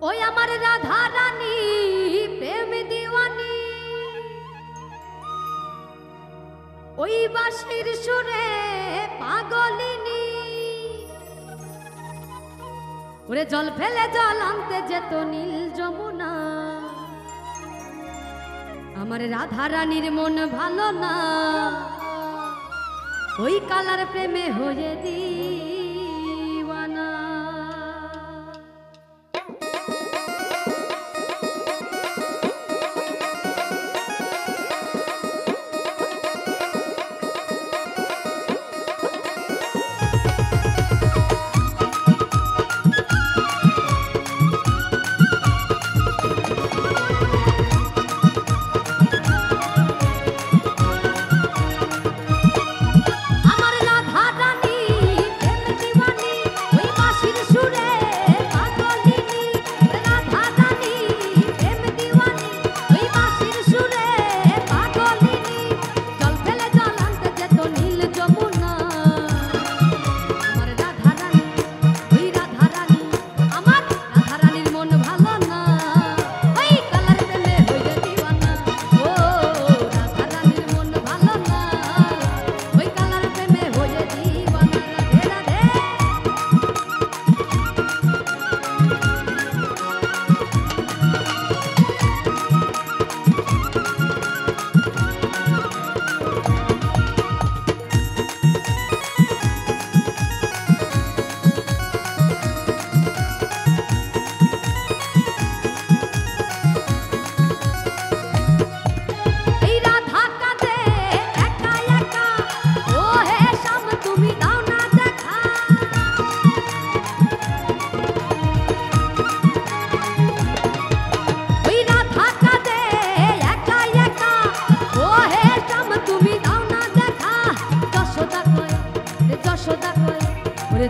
ওই আমার রাধা রানী প্রেম দিওয়ানি, ওই বাঁশির সুরে পাগলিনী। ওরে জল ফেলে জল আনতে যেত নীল যমুনা, আমার রাধা রানীর মন ভালো না, ওই কালার প্রেমে হয়ে দিওয়ানা।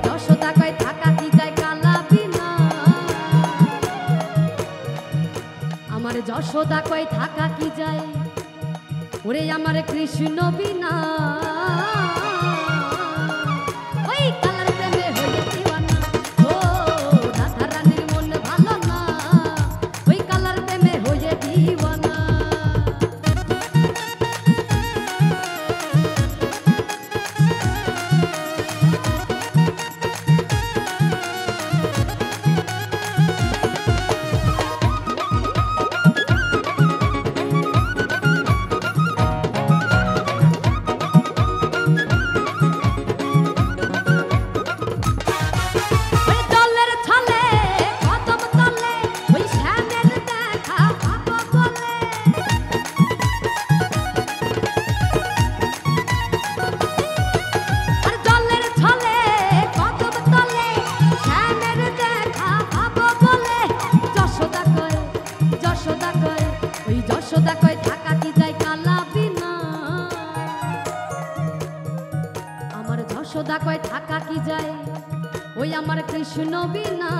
যশোদা কয় থাকা কি যায় কালা বিনা, আমার যশোদা কয় থাকা কি যায় ওরে আমার কৃষ্ণ বিনা। ওই কালার প্রেমে হয়ে দিওয়ানা, ও রাধা রানীর মন ভালো না, ওই কালার প্রেমে হয়ে দিওয়ানা। যশোদা কয় থাকা কি যায় কালা বিনা, আমার যশোদা কয় থাকা কি যায় ওই আমার কৃষ্ণ বিনা।